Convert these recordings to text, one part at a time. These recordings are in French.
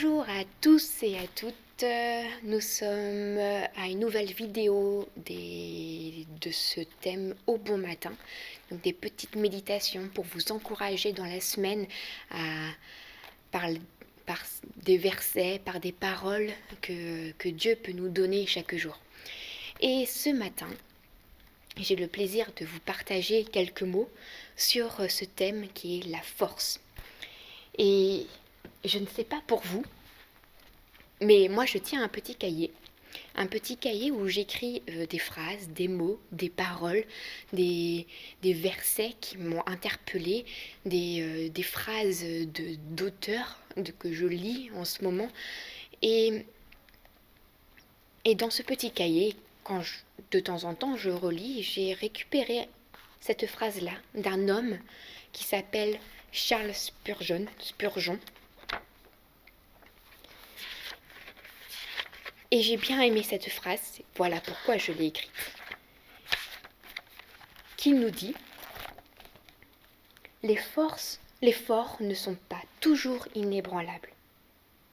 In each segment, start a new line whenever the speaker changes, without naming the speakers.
Bonjour à tous et à toutes, nous sommes à une nouvelle vidéo de ce thème au bon matin, donc des petites méditations pour vous encourager dans la semaine par, par des versets, par des paroles que Dieu peut nous donner chaque jour. Et ce matin, j'ai le plaisir de vous partager quelques mots sur ce thème qui est la force. Et je ne sais pas pour vous, mais moi je tiens un petit cahier où j'écris des phrases, des mots, des paroles, des versets qui m'ont interpellée, des phrases d'auteurs que je lis en ce moment. Et, et dans ce petit cahier, de temps en temps je relis, j'ai récupéré cette phrase-là d'un homme qui s'appelle Charles Spurgeon. Et j'ai bien aimé cette phrase, voilà pourquoi je l'ai écrite, qui nous dit « Les forts ne sont pas toujours inébranlables. »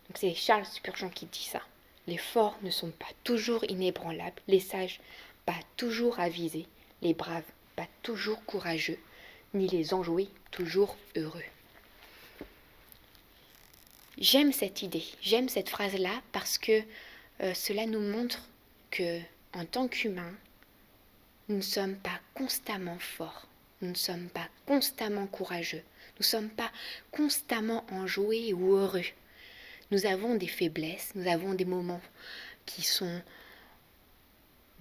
Donc c'est Charles Spurgeon qui dit ça. Les forts ne sont pas toujours inébranlables, les sages pas toujours avisés, les braves pas toujours courageux, ni les enjoués toujours heureux. J'aime cette idée, j'aime cette phrase-là parce que cela nous montre que, en tant qu'humains, nous ne sommes pas constamment forts, nous ne sommes pas constamment courageux, nous ne sommes pas constamment enjoués ou heureux. Nous avons des faiblesses, nous avons des moments qui sont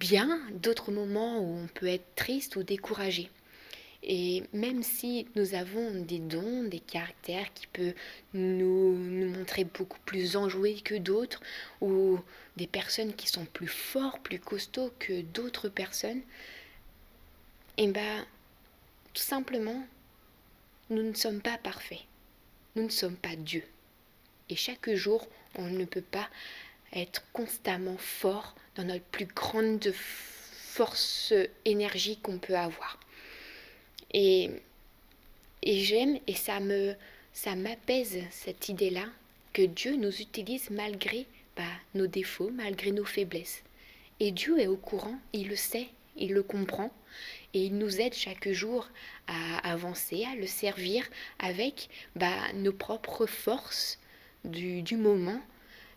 bien, d'autres moments où on peut être triste ou découragé. Et même si nous avons des dons, des caractères qui peuvent nous montrer beaucoup plus enjoués que d'autres, ou des personnes qui sont plus forts, plus costauds que d'autres personnes, et bien, tout simplement, nous ne sommes pas parfaits. Nous ne sommes pas Dieu. Et chaque jour, on ne peut pas être constamment fort dans notre plus grande force énergie qu'on peut avoir. Et j'aime et ça m'apaise cette idée-là que Dieu nous utilise malgré nos défauts, malgré nos faiblesses. Et Dieu est au courant, il le sait, il le comprend et il nous aide chaque jour à avancer, à le servir avec nos propres forces du moment.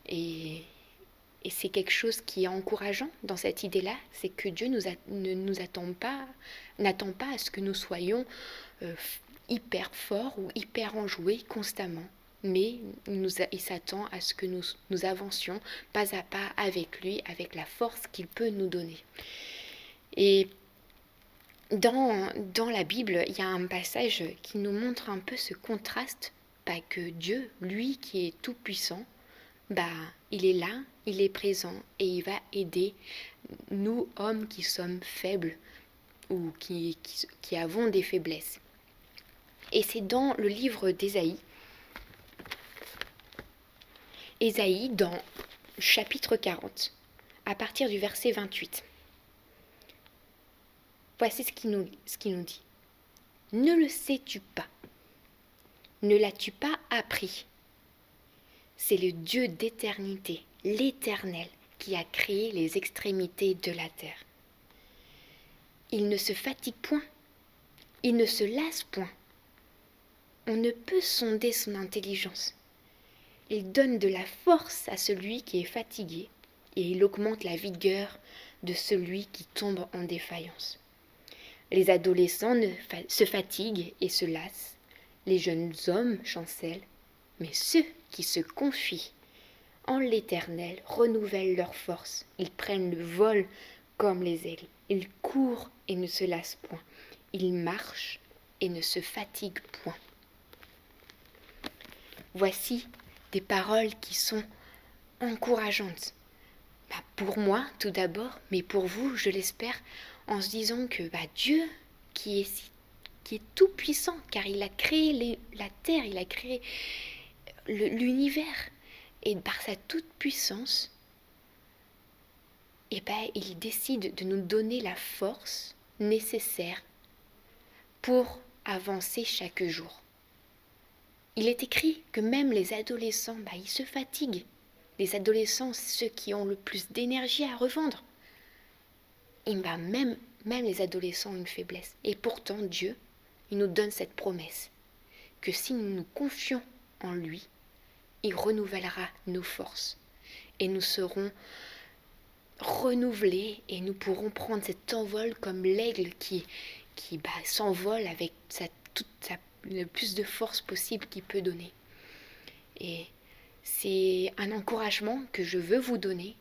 Et c'est quelque chose qui est encourageant dans cette idée-là, c'est que Dieu n'attend pas à ce que nous soyons hyper forts ou hyper enjoués constamment. Mais il s'attend à ce que nous avancions pas à pas avec lui, avec la force qu'il peut nous donner. Et dans la Bible, il y a un passage qui nous montre un peu ce contraste, que Dieu, lui qui est tout-puissant, il est là, il est présent et il va aider nous, hommes qui sommes faibles ou qui avons des faiblesses. Et c'est dans le livre d'Ésaïe, dans chapitre 40, à partir du verset 28. Voici ce qu'il nous dit. Ne le sais-tu pas? Ne l'as-tu pas appris? C'est le Dieu d'éternité, l'Éternel, qui a créé les extrémités de la terre. Il ne se fatigue point, il ne se lasse point. On ne peut sonder son intelligence. Il donne de la force à celui qui est fatigué et il augmente la vigueur de celui qui tombe en défaillance. Les adolescents se fatiguent et se lassent, les jeunes hommes chancellent, mais ceux qui se confient en l'Éternel renouvellent leur force. Ils prennent le vol comme les aigles. Ils courent et ne se lassent point. Ils marchent et ne se fatiguent point. Voici des paroles qui sont encourageantes. Pour moi, tout d'abord, mais pour vous, je l'espère, en se disant que Dieu, qui est tout puissant, car il a créé la terre, il a créé l'univers, et par sa toute puissance, il décide de nous donner la force nécessaire pour avancer chaque jour. Il est écrit que même les adolescents, ils se fatiguent. Les adolescents, c'est ceux qui ont le plus d'énergie à revendre. Et même les adolescents ont une faiblesse. Et pourtant, Dieu, il nous donne cette promesse que si nous nous confions en lui, il renouvellera nos forces. Et nous serons renouvelés et nous pourrons prendre cet envol comme l'aigle qui s'envole avec le plus de force possible qu'il peut donner. Et c'est un encouragement que je veux vous donner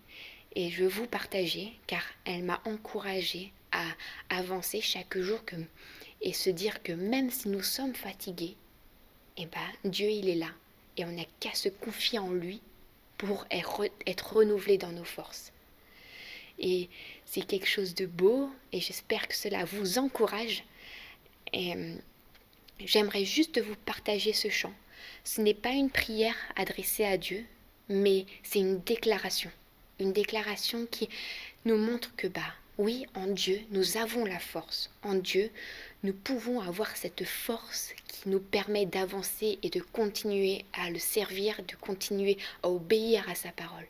et je veux vous partager car elle m'a encouragée à avancer chaque jour et se dire que même si nous sommes fatigués, Dieu il est là et on n'a qu'à se confier en lui pour être renouvelé dans nos forces. Et c'est quelque chose de beau et j'espère que cela vous encourage. Et j'aimerais juste vous partager ce chant. Ce n'est pas une prière adressée à Dieu, mais c'est une déclaration. Une déclaration qui nous montre que oui, en Dieu, nous avons la force. En Dieu, nous pouvons avoir cette force qui nous permet d'avancer et de continuer à le servir, de continuer à obéir à sa parole.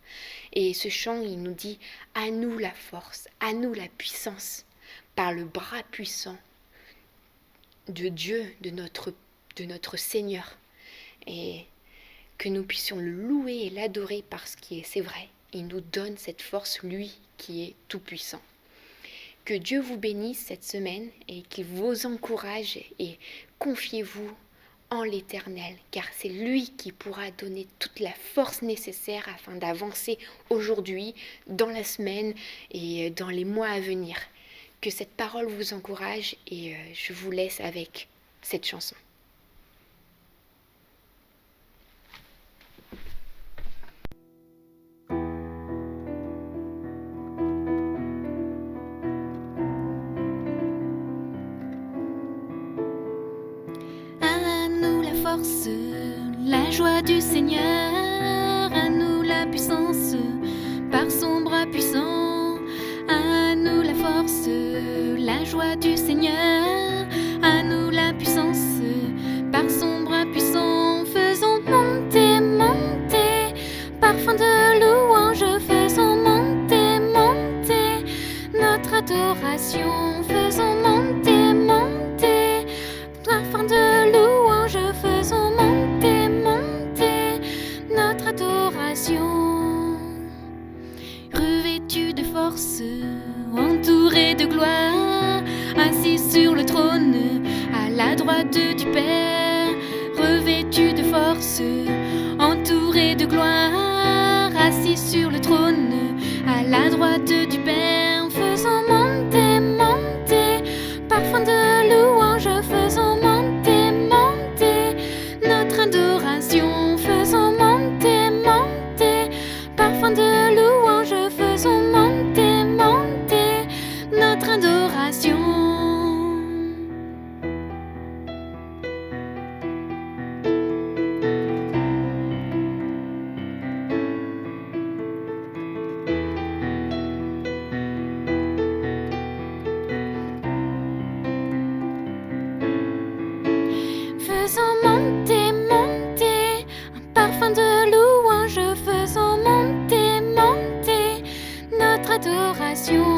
Et ce chant, il nous dit « À nous la force, à nous la puissance, par le bras puissant de Dieu, de notre Seigneur. » Et que nous puissions le louer et l'adorer parce que c'est vrai, il nous donne cette force, lui qui est tout-puissant. Que Dieu vous bénisse cette semaine et qu'il vous encourage et confiez-vous en l'Éternel, car c'est lui qui pourra donner toute la force nécessaire afin d'avancer aujourd'hui, dans la semaine et dans les mois à venir. Que cette parole vous encourage et je vous laisse avec cette chanson.
La joie du Seigneur, à nous la puissance, par son bras puissant, à nous la force, la joie du Seigneur, à nous la puissance, par son bras puissant, faisons monter, monter, parfum de louange, faisons monter, monter, notre adoration, faisons monter, monter, parfum de louange, faisons monter, monter, notre adoration. Revêtu de force, entouré de gloire, assis sur le trône, à la droite du Père. Revêtu de force, entouré de gloire, assis sur le trône, à la droite du Père. Faisons monter, monter, parfum de louange, faisons monter, monter, notre adoration. Faisons monter, monter, parfum de louange, faisons monter, monter, notre adoration. Faisons monter, monter, un parfum de louange, faisons monter, monter, notre adoration.